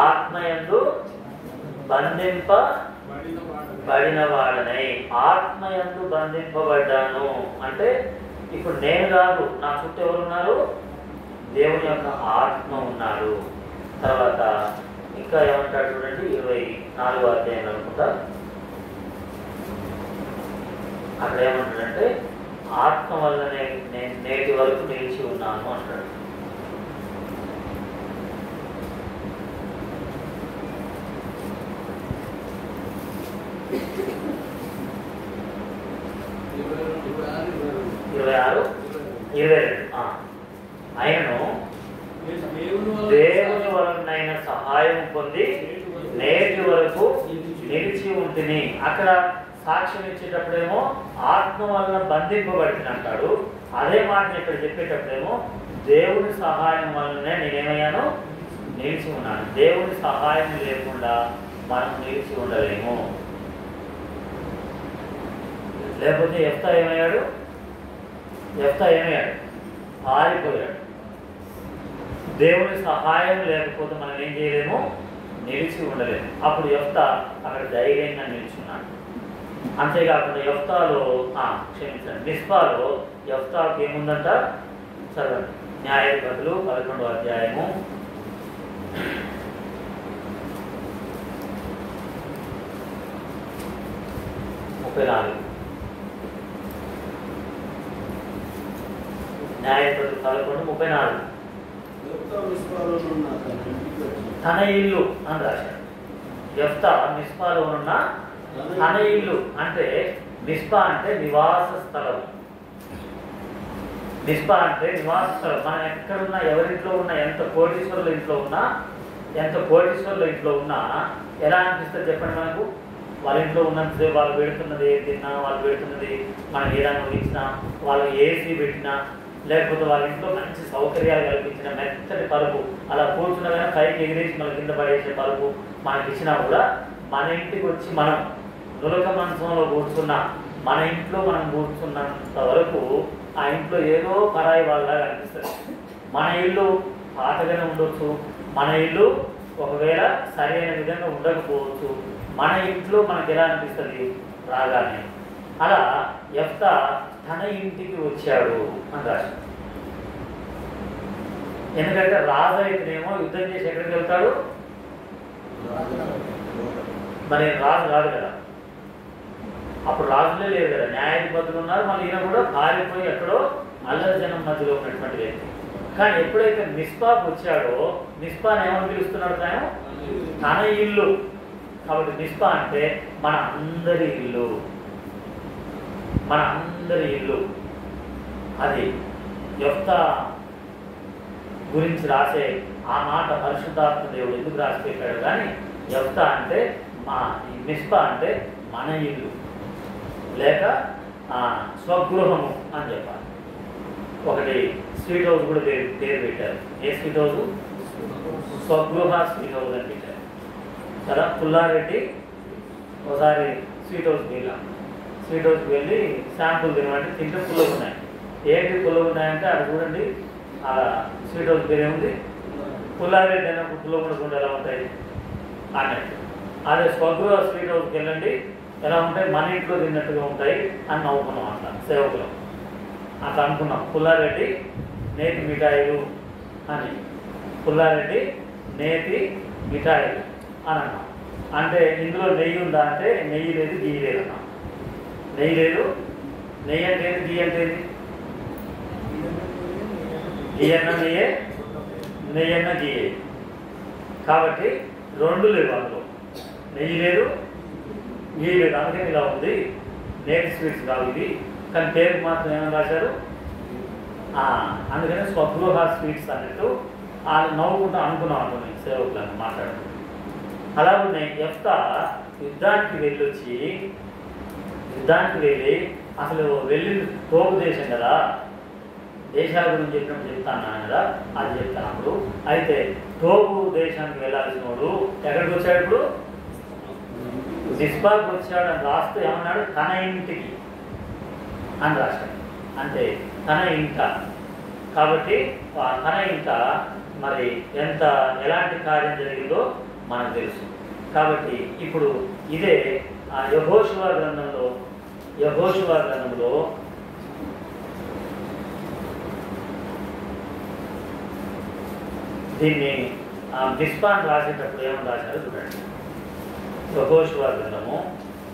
ఆత్మయందు బంధింపబడినవాడనై. ఆత్మయందు బంధింపబడ్డాను అంటే ఇప్పుడు నేను కాదు, నా చుట్టూ ఎవరున్నారు? దేవుని యొక్క ఆత్మ ఉన్నాడు. తర్వాత ఇంకా ఏమంటాడు చూడండి, 24వ అధ్యాయం అనుకుంటా. అక్కడ ఏమంటాడంటే ఆత్మ వల్లనే నేను నేటి వరకు నిలిచి ఉన్నాను అంటాడు. ఆయనను దేవుని వలన సహాయం పొంది నేటి వరకు నిలిచి ఉంటుంది. అక్కడ సాక్ష్యం ఇచ్చేటప్పుడేమో ఆత్మ వలన బంధింపబడిన అంటాడు. అదే మాటను ఇక్కడ చెప్పేటప్పుడేమో దేవుని సహాయం వలనే నేనేమయ్యాను? నిలిచి ఉన్నాను. దేవుని సహాయం లేకుండా మనం నిలిచి ఉండలేము. లేకపోతే యెఫ్తా ఏమయ్యాడు? పారిపోయాడు. దేవుని సహాయం లేకపోతే మనం ఏం చేయలేము, నిలిచి ఉండలేము. అప్పుడు యెఫ్తా అక్కడ ధైర్యంగా నిల్చున్నాడు. అంతేకాకుండా యెఫ్తాలో క్షమించండి, మిస్పాలో యెఫ్తాకు ఏముందంట చదవండి. న్యాయాధిపతులు 11వ అధ్యాయము 34. న్యాయాధిపతులు 11:34. తన ఇల్లు అని రాశాడు. యెఫ్తా మిస్పాలో ఉన్న తన ఇల్లు అంటే, మిస్పా అంటే నివాస స్థలం. మిస్పా అంటే నివాస స్థలం. మనం ఎక్కడున్నా, ఎవరింట్లో ఉన్నా, ఎంత కోటీశ్వరుల ఇంట్లో ఉన్నా ఎలా అనిపిస్తుంది చెప్పండి మనకు? వాళ్ళ ఇంట్లో ఉన్నంతసేపు వాళ్ళు పెడుతున్నది ఏం తిన్నా, వాళ్ళు పెడుతున్నది మనం ఏదైనా ఇచ్చినా, వాళ్ళు ఏసీ పెట్టినా, లేకపోతే వాళ్ళ ఇంట్లో మంచి సౌకర్యాలు కల్పించిన మెత్తటి పరుపు, అలా కూర్చున్నా కానీ పైకి ఎగిరేసి మన కింద పడేసే పరుపు మనకి ఇచ్చినా కూడా, మన ఇంటికి వచ్చి మనం నులక మంచంలో కూర్చున్నా, మన ఇంట్లో మనం కూర్చున్నంత వరకు ఆ ఇంట్లో ఏదో పరాయి వాళ్ళలాగా అనిపిస్తుంది. మన ఇల్లు పాతగానే ఉండొచ్చు, మన ఇల్లు ఒకవేళ సరైన విధంగా ఉండకపోవచ్చు, మన ఇంట్లో మనకు ఎలా అనిపిస్తుంది రాగానే. అలా యెఫ్తా తన ఇంటికి వచ్చాడు అని రాశాడు. ఎందుకంటే రాజు అయితేనేమో యుద్ధం చేసి ఎక్కడికి వెళ్తాడు? మరి రాజు కాదు కదా, అప్పుడు రాజులే లేరు కదా, న్యాయాధిపతులు ఉన్నారు. మళ్ళీ ఈయన కూడా పారిపోయి ఎక్కడో అల్లరి జనం మధ్యలో ఉన్నటువంటి వ్యక్తి. కానీ ఎప్పుడైతే మిస్పాకు వచ్చాడో, మిస్పాని ఏమని పిలుస్తున్నాడు? తన ఇల్లు. కాబట్టి మిస్పా అంటే మన అందరి ఇల్లు, అది యెఫ్తా గురించి రాసే ఆ మాట పరిశుద్ధాత్మ దేవుడు ఎందుకు రాసి పెట్టాడు? కానీ యెఫ్తా అంటే మిస్పా అంటే మన ఇల్లు లేక స్వగృహము అని చెప్పాలి. ఒకటి స్వీట్ హౌస్ కూడా పేరు పెట్టారు. ఏ sweet house? Swagruha sweet house అని పెట్టారు కదా. పుల్లారెడ్డి ఒకసారి స్వీట్ హౌస్కి వెళ్ళి శాంపుల్ తినమంటే తింటే పుల్లగా ఉన్నాయి. ఏంటి పుల్లగా ఉన్నాయంటే అక్కడ చూడండి, ఆ స్వీట్ హౌస్ పేరు ఏముంది? పుల్లారెడ్డి అయినప్పుడు పుల్లగా ఉండకుండా ఎలా ఉంటాయి అన్నట్టు. అదే స్వగృహ స్వీట్ హౌస్కి వెళ్ళండి, ఎలా ఉంటాయి? మన ఇంట్లో తిన్నట్టుగా ఉంటాయి అని నవ్వుకున్నాం. అట్లా సేవకులు అట్లా అనుకున్నాం. పుల్లారెడ్డి నేతి మిఠాయిలు అని, పుల్లారెడ్డి నేతి మిఠాయిలు అని అన్నాం. అంటే ఇందులో నెయ్యి ఉందా అంటే నెయ్యి లేదు, గీ లేదు అన్నాం. నెయ్యి లేదు, నెయ్యి అంటే ఏంటి, గీ అంటే ఏంటి? గీ అన్న నెయ్యే, నెయ్యి అన్న గీయే. కాబట్టి రెండు లేవు అందులో, నెయ్యి లేదు, గీ లేదు. అందుకని ఇలా ఉంది. నేతి స్వీట్స్ కావు ఇది, కానీ పేరు మాత్రం ఏమని రాశారు? అందుకని స్వగృహ స్వీట్స్ అన్నట్టు వాళ్ళు నవ్వుకుంటూ అనుకున్నాం అనుకున్నాయి సేవకులను మాట్లాడుతూ. అలాగే యెఫ్తా యుద్ధానికి వెళ్ళి అసలు వెళ్ళింది తోపు దేశం కదా, దేశాల గురించి చెప్పినప్పుడు చెప్తాను కదా, అది చెప్తాను. అయితే తోపు దేశానికి వెళ్ళాల్సిన వాడు ఎక్కడికి వచ్చాడు? ఇప్పుడు మిస్పాకు వచ్చాడు అని రాస్తూ ఏమన్నాడు? తన ఇంటికి అని రాశాడు. అంటే తన ఇంట. కాబట్టి తన ఇంట మరి ఎలాంటి కార్యం జరిగిందో మనకు తెలుసు. కాబట్టి ఇప్పుడు ఇదే యెహోషువ గ్రంథంలో దీన్ని మిస్పాన్ రాసేటప్పుడు ఏమని రాశారో చూడండి. యెహోషువ గ్రంథము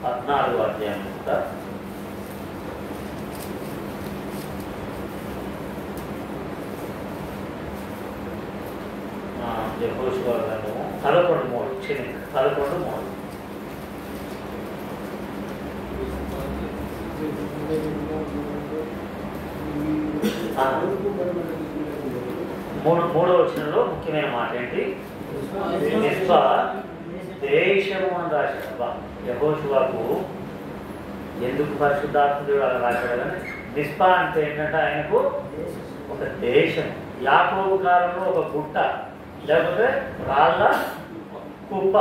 14వ అధ్యాయం యొక్క 11:3 మూడో వచనంలో ముఖ్యమైన మాట ఏంటి? మిస్పా దేశము అని రాశాడు. యెహోషువకు ఎందుకు పరిశుద్ధాత్మ దేవుడు అలా రాశాడు? కానీ మిస్పా అంటే ఏంటంటే ఆయనకు ఒక దేశం. యాకోబు కాలంలో ఒక గుట్ట, లేకపోతే రాళ్ళ కుప్ప.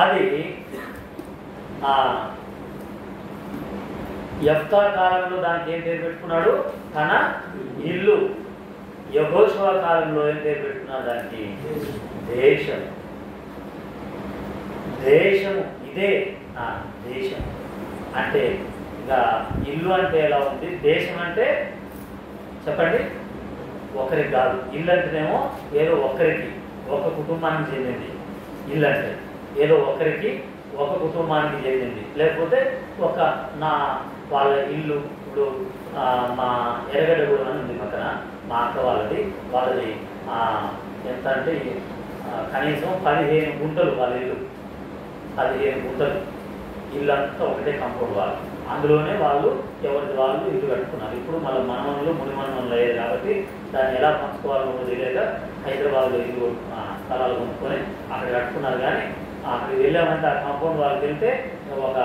అది యెఫ్తా కాలంలో దానికి ఏం పేరు పెట్టుకున్నాడు? తన ఇల్లు. యెహోషువ కాలంలో ఏం పేరు పెట్టుకున్నాడు దానికి? దేశం. దేశము ఇదే దేశం అంటే ఇక ఇల్లు అంటే ఎలా ఉంది, దేశం అంటే చెప్పండి ఒకరికి కాదు. ఇల్లు అంటేనేమో ఏదో ఒక్కరికి, ఒక కుటుంబానికి చెందింది. ఇల్లు అంటే ఏదో ఒక్కరికి, ఒక కుటుంబానికి చెందింది. లేకపోతే ఒక వాళ్ళ ఇల్లు. ఇప్పుడు మా ఎర్రగడ్డగూడెం అని ఉంది పక్కన, మా అక్క వాళ్ళది ఎంత అంటే కనీసం 15 గుంటలు వాళ్ళ ఇల్లు. 15 గుంటలు ఇల్లంతా ఒకటే కాంపౌండ్ వాళ్ళు. అందులోనే వాళ్ళు ఎవరిది వాళ్ళు ఇల్లు కట్టుకున్నారు. ఇప్పుడు మళ్ళీ మనవన్లు మునిమనవన్లు అయ్యారు కాబట్టి దాన్ని ఎలా పంచుకోవాలో తెలియక హైదరాబాద్లో ఇల్లు స్థలాలు కొనుక్కొని అక్కడ కట్టుకున్నారు. కానీ అక్కడికి వెళ్ళామంటే ఆ కాంపౌండ్ వాళ్ళకి వెళ్తే ఒక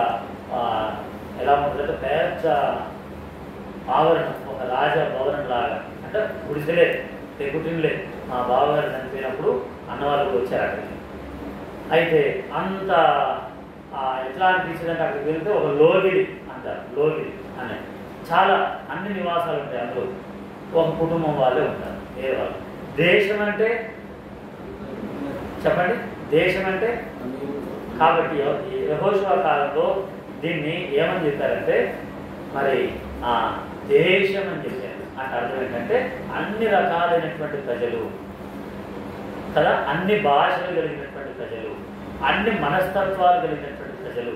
ఎలా ఉంటుందంటే పెద్ద ఆవరణం, ఒక రాజా భవనం లాగా. అంటే గుడిసెలే, తెగుటిన్లే. మా బావగారు చనిపోయినప్పుడు అన్నవాళ్ళు కూడా వచ్చారు అక్కడికి. అయితే అంత ఎట్లా అనిపించిందంటే అక్కడికి వెళ్తే ఒక లోగిడి అంటారు, లోగిడి అనే చాలా అన్ని నివాసాలు ఉంటాయి. అందులో ఒక కుటుంబం వాళ్ళే ఉంటారు, వేరే వాళ్ళు. దేశం అంటే చెప్పండి, దేశం అంటే కాబట్టి యెహోషువ కాలంలో దీన్ని ఏమని చెప్పారంటే మరి దేశం అని చెప్పారు. అంటే అర్థం ఏంటంటే అన్ని రకాలైనటువంటి ప్రజలు కదా, అన్ని భాషలు కలిగినటువంటి ప్రజలు, అన్ని మనస్తత్వాలు కలిగినటువంటి ప్రజలు,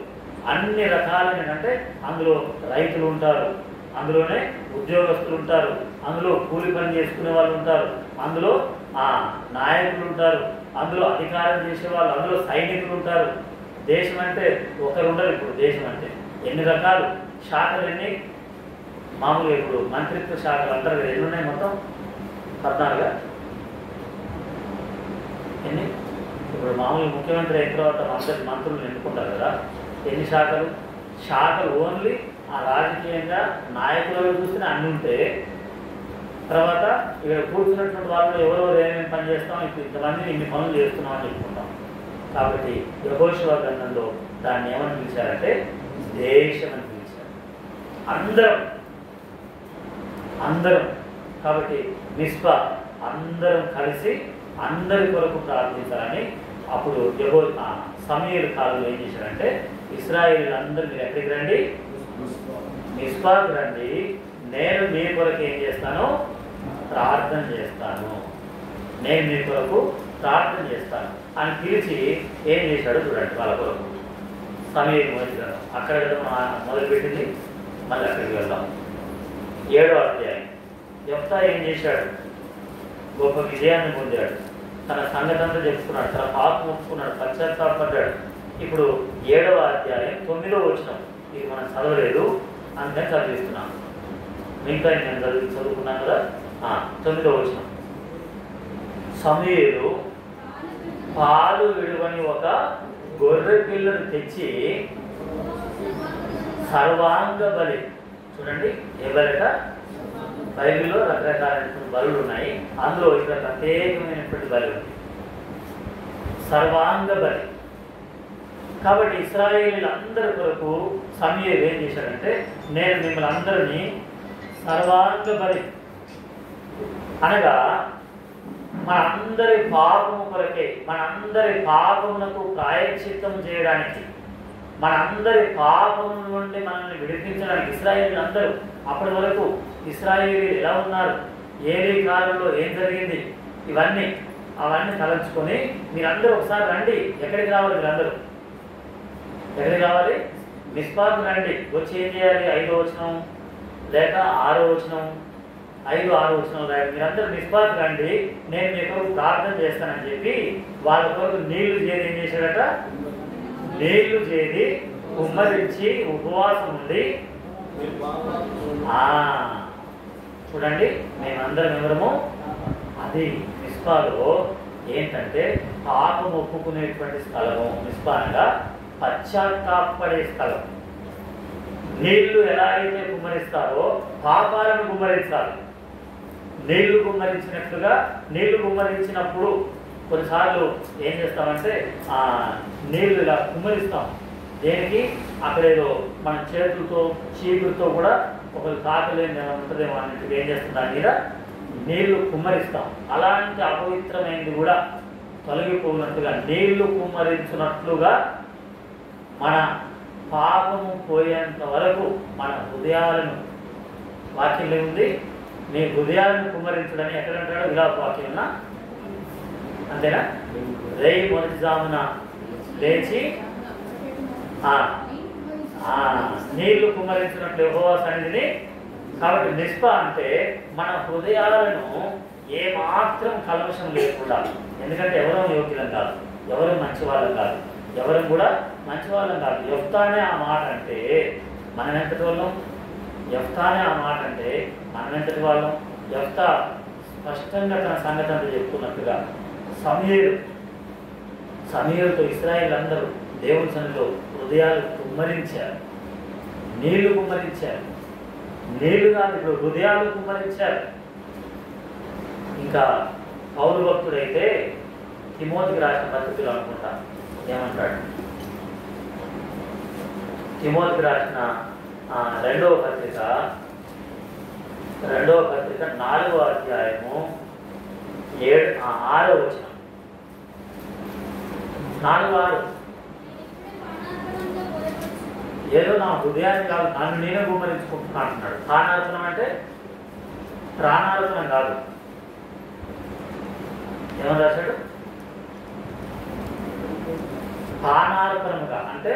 అన్ని రకాలైన అంటే అందులో రైతులు ఉంటారు, అందులోనే ఉద్యోగస్తులు ఉంటారు, అందులో కూలి పని చేసుకునే వాళ్ళు ఉంటారు, అందులో నాయకులు ఉంటారు, అందులో అధికారం చేసేవాళ్ళు, అందులో సైనికులు ఉంటారు. దేశం అంటే ఒకరు ఉండరు. ఇప్పుడు దేశం అంటే ఎన్ని రకాలు శాఖలు, ఎన్ని మామూలుగా ఇప్పుడు మంత్రిత్వ శాఖలు అంటారు కదా, ఎన్ని ఉన్నాయి మొత్తం? 14 ఎన్ని? ఇప్పుడు మామూలు ముఖ్యమంత్రి అయిన తర్వాత మంత్రులను ఎన్నుకుంటారు కదా, ఎన్ని శాఖలు? శాఖలు ఓన్లీ రాజకీయంగా నాయకులను చూస్తేనే అన్నీ ఉంటే, తర్వాత ఇక్కడ కూర్చున్నటువంటి వాళ్ళు ఎవరెవరు ఏమేమి పని చేస్తాం, ఇప్పుడు ఇంతమందిని ఇన్ని పనులు చేస్తున్నాం అని చెప్పుకుంటాం. కాబట్టి యెహోషువ గ్రంథంలో దాన్ని ఏమని పిలిచారంటే దేశం అని పిలిచారు. అందరం కాబట్టి మిస్పా అందరం కలిసి అందరి కొరకు ప్రార్థించాలని అప్పుడు సమూయేలు కాలంలో ఏం చేశారంటే ఇశ్రాయేలీయులు అందరూ మీరు ఎక్కడికి రండి, మిస్పాకు రండి, నేను మీ కొరకు ఏం చేస్తాను, ప్రార్థన చేస్తాను, నేను మీ కొరకు ప్రార్థన చేస్తాను అని పిలిచి ఏం చేశాడో చూడండి వాళ్ళ కొరకు. సమూయేలు మొదలు అక్కడ మొదలుపెట్టింది, మళ్ళీ అక్కడికి వెళ్దాం. 7వ అధ్యాయం. యెఫ్తా ఏం చేశాడు? గొప్ప విజయాన్ని పొందాడు, తన సంగతి అంతా చెప్పుకున్నాడు, తన పాపం ఒప్పుకున్నాడు, పశ్చాత్తాపడ్డాడు. ఇప్పుడు 7వ అధ్యాయం 9వ వచనం, ఇది మనం చదవలేదు అందుకని చదివిస్తున్నాం. మిగతా నేను చదువుకున్నాను కదా. 9వ వచనం. సమూయేలు పాలు విడువని ఒక గొర్రె పిల్లను తెచ్చి సర్వాంగ బలి. చూడండి, ఎవరట బైబిల్లో రకరకాలైనటువంటి బలులు ఉన్నాయి, అందులో ఇక్కడ ప్రత్యేకమైనటువంటి బలి ఉంది, సర్వాంగ బలి. కాబట్టి ఇశ్రాయేలీయులందరి కొరకు సమూయేలు ఏం చేశాడంటే నేను మిమ్మల్ని అందరినీ సర్వాంగ బలి అనగా మనందరి పాపము కొరకే, మనందరి పాపమునకు ప్రాయశ్చిత్తం చేయడానికి, మనందరి పాపము నుండి మనల్ని విడిపించడానికి ఇశ్రాయేలీయులందరూ అప్పటి వరకు ఇశ్రాయేలీయులు ఎలా ఉన్నారు, ఏలీ కాలంలో ఏం జరిగింది, అవన్నీ తలంచుకొని మీరందరూ ఒకసారి రండి. ఎక్కడికి రావాలి? మీరందరూ ఎక్కడికి రావాలి? మిస్పాకు రండి. వచ్చి ఏం చేయాలి? 5వ వచనం లేక 6వ వచనం, 5, 6 వచనం రాయండి. మీరందరూ మిస్పాకు రండి, నేను మీ కొరకు ప్రార్థన చేస్తానని చెప్పి వాళ్ళ కొరకు నీళ్లు చేది ఏం చేశాడట, నీళ్లు చేది కుమ్మరించి ఉపవాసం ఉండి చూడండి మేమందరం ఎవరము అది మిస్పాలో ఏంటంటే పాపం ఒప్పుకునేటువంటి స్థలము. మిస్పా అనగా పశ్చాత్తాపడే స్థలం. నీళ్లు ఎలా అయితే కుమ్మరిస్తారో పాపాలను కుమ్మరించాలి. నీళ్లు కుమ్మరించినట్లుగా నీళ్లు కుమ్మరించినప్పుడు కొన్నిసార్లు ఏం చేస్తామంటే నీళ్ళు ఇలా కుమ్మరిస్తాం. దేనికి? అక్కడ ఏదో మన చేతులతో చీపులతో కూడా ఒకరు తాకలేని ఉంటుందేమో అన్నింటికి ఏం చేస్తుంది, దాని మీద నీళ్లు కుమ్మరిస్తాం. అలాంటి అపవిత్రమైనది కూడా తొలగిపోయినట్టుగా నీళ్లు కుమ్మరించినట్లుగా మన పాపము పోయేంత వరకు మన హృదయాలను, వాక్యంలో ఉంది మీ హృదయాలను కుమ్మరించడని ఎక్కడంటాడు? విలాప వాక్యం అంతేనా? రేయి మొదటి జామున లేచి నీళ్లు కుమ్మరించినట్లు యెహోవా సన్నిధిని. కాబట్టి మిస్పా అంటే మన హృదయాలను ఏమాత్రం కల్మషం లేకుండా, ఎందుకంటే ఎవరూ యోగ్యులం కాదు, ఎవరు మంచి వాళ్ళం కాదు, ఎవరు కూడా మంచి వాళ్ళం కాదు. యెఫ్తానే ఆ మాట అంటే మనం ఎంతటి వాళ్ళం? యెఫ్తానే ఆ మాట అంటే మనం ఎంతటి వాళ్ళం? యెఫ్తా స్పష్టంగా తన సంగతి అంతా చెప్పుకున్నట్టుగా సమూయేలుతో ఇశ్రాయేలు అందరూ దేవుని సన్నిధిలో హృదయాలు కుమ్మరించారు, నీళ్లు కుమ్మరించారు. నీళ్లు కాదు, ఇప్పుడు హృదయాలు కుమ్మరించారు. ఇంకా పౌలు భక్తుడైతే తిమోతికి రాసిన పత్రికలు అనుకుంటా ఏమంటాడు? తిమోతికి రాసిన రెండవ పత్రిక 4వ అధ్యాయము 6వ వచనం. 4:6 ఏదో నా హృదయాన్ని కాదు, నన్ను నేనే గుమ్మరించుకుంటున్నా అంటున్నాడు. ప్రాణార్పణం అంటే ప్రాణార్పణం కాదు. ఏమని రాశాడు? ప్రాణార్పణముగా అంటే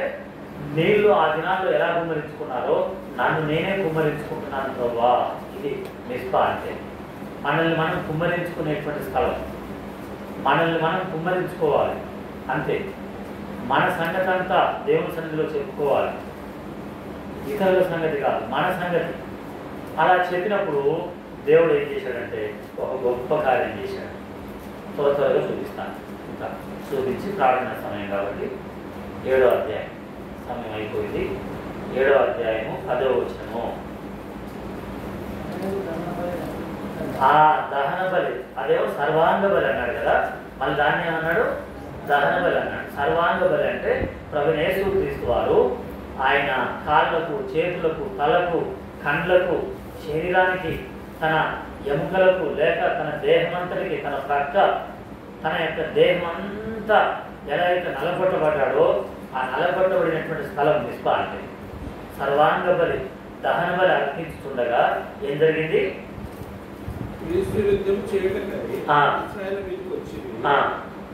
నీళ్లు ఆ దినాల్లో ఎలా కుమ్మరించుకున్నారో నన్ను నేనే కుమ్మరించుకుంటున్నాను ప్రభువా. ఇది మిస్పా అంటే మనల్ని మనం కుమ్మరించుకునేటువంటి స్థలం. మనల్ని మనం కుమ్మరించుకోవాలి అంతే. మన సంగతి అంతా దేవుని సన్నిధిలో చెప్పుకోవాలి, ఇతరుల సంగతి కాదు, మన సంగతి. అలా చెప్పినప్పుడు దేవుడు ఏం చేశాడంటే ఒక గొప్ప కార్యం చేశాడు. త్వరగా చూపిస్తాను. ఇంకా చూపించి ప్రార్థన సమయం కాబట్టి 7వ అధ్యాయం సమయం అయిపోయింది. 7వ అధ్యాయము 10వ వచనము. దహన బలి, అదేమో సర్వాంగ బలి అన్నాడు కదా, మళ్ళీ దాన్ని ఏమన్నాడు? దహన బలి అన్నాడు. సర్వాంగ బలి అంటే ప్రభువైన యేసుక్రీస్తు వారు ఆయన కాళ్ళకు, చేతులకు, తలకు, కండ్లకు, శరీరానికి, తన ఎముకలకు, లేక తన దేహమంతటికి, తన ప్రక్క, తన యొక్క దేహం అంతా ఎలా అయితే నలగొట్టబడ్డాడో ఆ నలగొట్టబడినటువంటి స్థలం మిస్పా అంటే. సర్వాంగ బలి, దహన బలి అర్పించుతుండగా ఏం జరిగింది?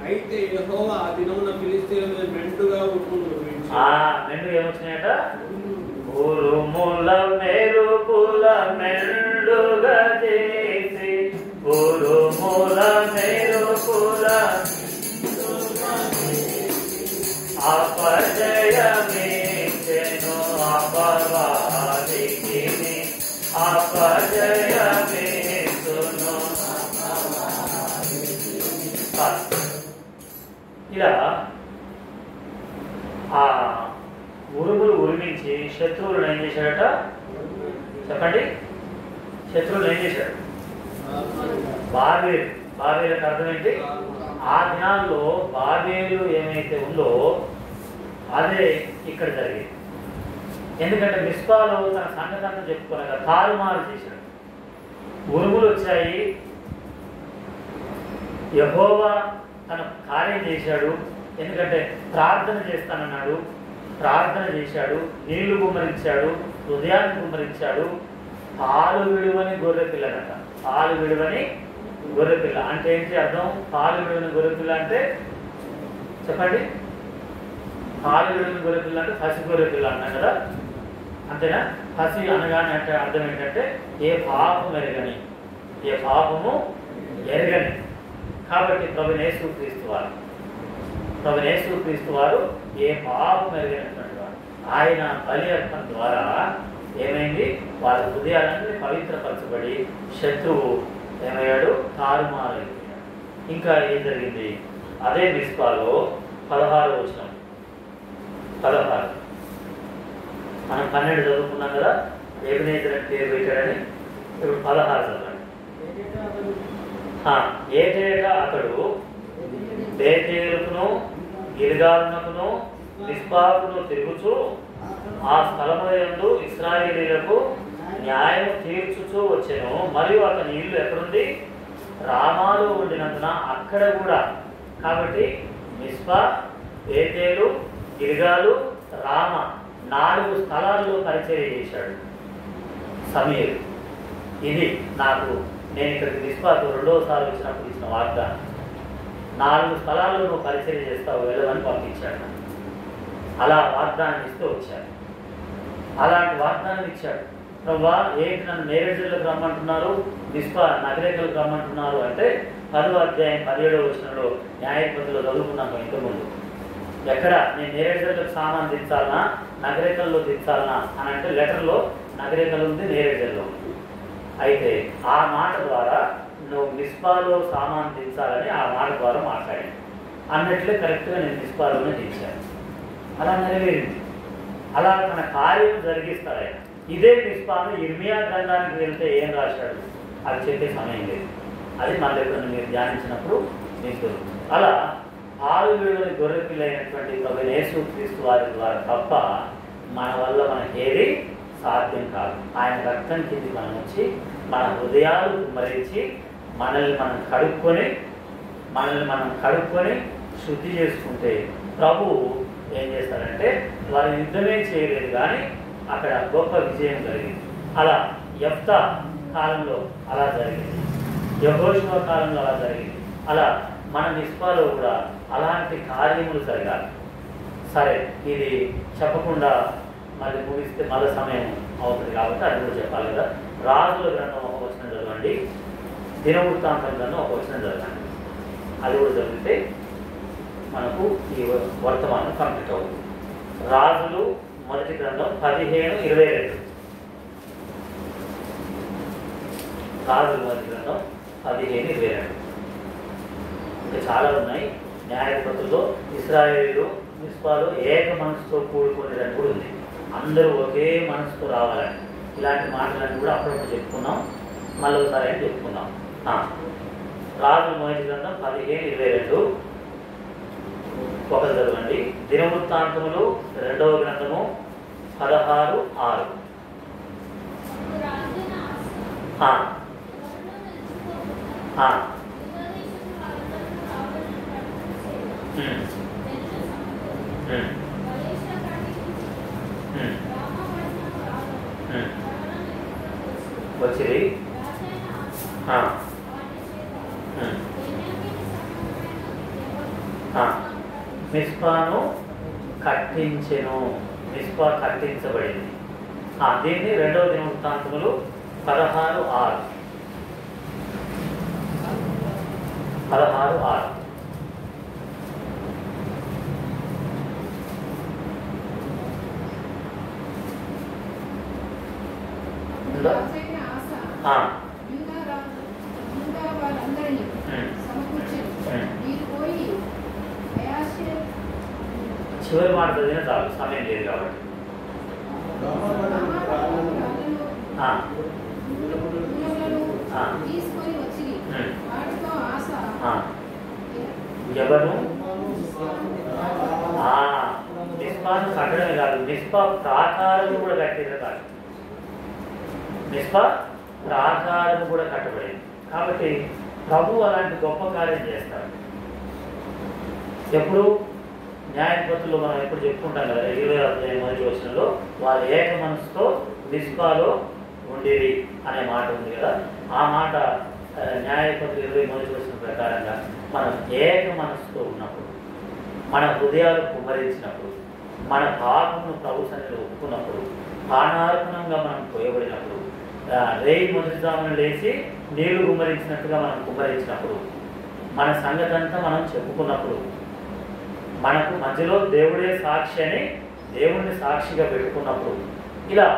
అయితే యెహోవా ఆ దినమున ఫిలిష్తీయుల మీద మెండుగా మెండు ఏమొచ్చినాయట? ఉరుముల మెరుపుల మెండుగా చేసి, ఉరుముల మెరుపుల అపజయమేచెను అపవాదికి, అపజయమేచును. ఇలా ఆ ఉరుములు ఉరిమించి శత్రువులను ఏం చేశాడట? చెప్పండి, శత్రువులు ఏం చేశాడు? బాబేలు. బాబేలకు అర్థం ఏంటి? ఆ దినాల్లో బాబేలు ఏమైతే ఉందో అదే ఇక్కడ జరిగింది. ఎందుకంటే మిస్పాలో తన సంగతి అంతా చెప్పుకోలేక తారుమారు చేశాడు. ఉరుములు వచ్చాయి, యెహోవా తన కార్యం చేశాడు. ఎందుకంటే ప్రార్థన చేస్తానన్నాడు, ప్రార్థన చేశాడు, నీళ్లు గుమ్మరించాడు, హృదయాన్ని గుమ్మరించాడు. పాలు విడువని గొర్రె పిల్లనట. పాలు విడువని గొర్రెపిల్ల అంటే ఏంటి అర్థం? పాలు విడువని గొర్రెపిల్ల అంటే చెప్పండి. పాలు విడువని గొర్రెపిల్ల అంటే పసి గొర్రెపిల్ల అంటాం కదా, అంతేనా? పసి అనగానే అంటే అర్థం ఏంటంటే ఏ పాపం ఎరగని, ఏ పాపము ఎరగని. కాబట్టి ప్రభువైన యేసుక్రీస్తు వారు ఏ పాపం ఎరగనటువంటి వారు. ఆయన బలి అర్పణ ద్వారా ఏమైంది? వాళ్ళ హృదయాలన్నీ పవిత్రపరచబడి శత్రువు ఏమయ్యాడు? తారుమారైపోయాడు. ఇంకా ఏం జరిగింది? అదే మిస్పాలో 16వ వచనం. 16 మనం 12 చదువుకున్నాం కదా, ఎబెనేజర్ పేరు పెట్టాడని. ఇప్పుడు 16 చదవండి. ఏటేటా అతడు బేతేలుకును గిల్గాలునకును మిస్పాకును తిరుగుచు ఆ స్థలములందు ఇశ్రాయేలీయులకు న్యాయం తీర్చుచూ వచ్చెను. మరియు అతని ఇల్లు ఎక్కడుంది? రామాలో ఉండినందున అక్కడ కూడా. కాబట్టి మిస్పా, బేతేలు, గిల్గాలు, రామ 4 స్థలాల్లో పరిచర్య చేశాడు సమూయేలు. ఇది నాకు నేను ఇక్కడికి మిస్పాకు 2వసారి వచ్చినప్పుడు ఇచ్చిన వాగ్దానం. 4 స్థలాల్లో నువ్వు పరిచర్య చేస్తావు, వెళ్ళమని పంపించాడు. అలా వాగ్దానం ఇస్తూ వచ్చాడు. అలాంటి వాగ్దానం ఇచ్చాడు. ప్రభువా ఏంటి నన్ను నేరేడులకు రమ్మంటున్నారు, మిస్పా నగరేకలకు రమ్మంటున్నారు అంటే 10వ అధ్యాయం 17వ వచనంలో న్యాయాధిపతిలో చదువుకున్నాను ఇంతకుముందు. ఎక్కడ నేను నేరేడులకు సామాన్ దించాలనా నగరేకల్లో దించాలనా అని అంటే లెటర్లో నగరేకలు ఉంది, నేరేడులో ఉంది. అయితే ఆ మాట ద్వారా నువ్వు మిస్పాలో సామాన్ దించాలని ఆ మాట ద్వారా మాట్లాడాను అన్నట్లే కరెక్ట్గా నేను మిస్పాలోనే దించాను. అలా నెరవేరింది. అలా తన కార్యం జరిగిస్తాడు ఆయన. ఇదే మిస్పాను ఇర్మియా గ్రంథానికి వెళ్తే ఏం రాశాడు అది చెప్పే సమయం లేదు. అది మళ్ళీ ఎప్పుడైనా మీరు ధ్యానించినప్పుడు మీకు అలా 6 వేల గొర్రెపిల్ల అయినటువంటి ప్రభు యేసుక్రీస్తు వారి ద్వారా తప్ప మన వల్ల మనకి ఏది సాధ్యం కాదు. ఆయన రక్తం కింది మనం వచ్చి మన హృదయాలు కుమ్మరించి మనల్ని మనం కడుక్కొని శుద్ధి చేసుకుంటే ప్రభు ఏం చేస్తారంటే వారు యుద్ధమే చేయలేదు కానీ అక్కడ గొప్ప విజయం జరిగింది. అలా యెఫ్తా కాలంలో అలా జరిగింది, యెహోషువ కాలంలో అలా జరిగింది. అలా మన మిస్పాలో కూడా అలాంటి కార్యములు జరగాలి. సరే, ఇది చెప్పకుండా మళ్ళీ ముగిస్తే మళ్ళీ సమయం అవుతుంది కాబట్టి అది కూడా చెప్పాలి కదా. రాజుల గ్రంథం ఒక వచనం చదవండి, దినవృత్తాంతం గ్రంథం ఒక వచనం చదవండి. అది కూడా చదివితే మనకు ఈ వర్తమానం కంప్లీట్ అవుతుంది. రాజులు మొదటి గ్రంథం 15:22. రాజులు మొదటి గ్రంథం 15:22. ఇంకా చాలా ఉన్నాయి. న్యాయాధిపతుల్లో ఇశ్రాయేలు మిస్పాలో ఏక మనసుతో కూడుకునేదని కూడా ఉంది. అందరూ ఒకే మనసుతో రావాలని. ఇలాంటి మాటలన్నీ కూడా అప్పుడప్పుడు చెప్పుకున్నాం, మళ్ళీ ఒకసారి అని చెప్పుకున్నాం. రాజుల మొదటి గ్రంథం 15:22 ఒకటి చదవండి. దినవృత్తాంతములు 2వ గ్రంథము 16:6. వచ్చింది. మిస్పాను కట్టించెను. మిస్పా కట్టించబడింది. దీన్ని 2వ దినవృత్తాంతములు 16:6. 16:6. చివరి మాట చదివిన చాలు, సమయం లేదు కాబట్టి. ఎవరు మిస్పాను కట్టడమే కాదు, మిస్పా ప్రాకారం కూడా కట్టేది కాదు. మిస్పా ప్రాకారం కూడా కట్టబడింది. కాబట్టి ప్రభు అలాంటి గొప్ప కార్యం చేస్తాడు. ఎప్పుడు న్యాయాధిపతులు మనం ఎప్పుడు చెప్పుకుంటాం కదా, 20వ అధ్యాయం మొదటి వచనంలో వాళ్ళు ఏక మనసుతో మిస్పాలో ఉండేది అనే మాట ఉంది కదా. ఆ మాట న్యాయాధిపతులు 20 మొదటి వచనం ప్రకారంగా మనం ఏక మనసుతో ఉన్నప్పుడు, మన హృదయాలు కుమ్మరించినప్పుడు, మన పాపమును ప్రభు సన్నిధిలో ఒప్పుకున్నప్పుడు, పానార్పణంగా మనం పోయబడినప్పుడు, రేయి మొదటి జామున లేచి నీళ్లు కుమ్మరించినట్టుగా మనం కుమ్మరించినప్పుడు, మన సంగతి అంతా మనం చెప్పుకున్నప్పుడు, మనకు మధ్యలో దేవుడే సాక్షి అని దేవుడిని సాక్షిగా పెట్టుకున్నప్పుడు, ఇలా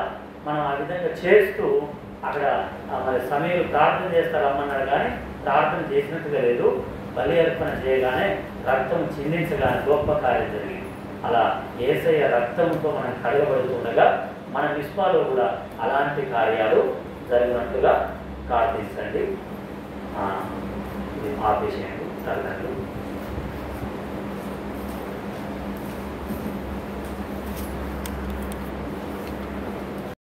మనం ఆ విధంగా చేస్తూ అక్కడ మరి సమయంలో ప్రార్థన చేస్తారు రమ్మన్నాడు కానీ ప్రార్థన చేసినట్టుగా లేదు. బలి అర్పణ చేయగానే రక్తం చిందించగానే గొప్ప కార్యం జరిగింది. అలా యేసయ్య రక్తంతో మనం కడగబడుతుండగా మన మిస్పాలో కూడా అలాంటి కార్యాలు జరిగినట్టుగా ప్రార్థించండి. ఆపేసేయండి తల్లిదండ్రులు.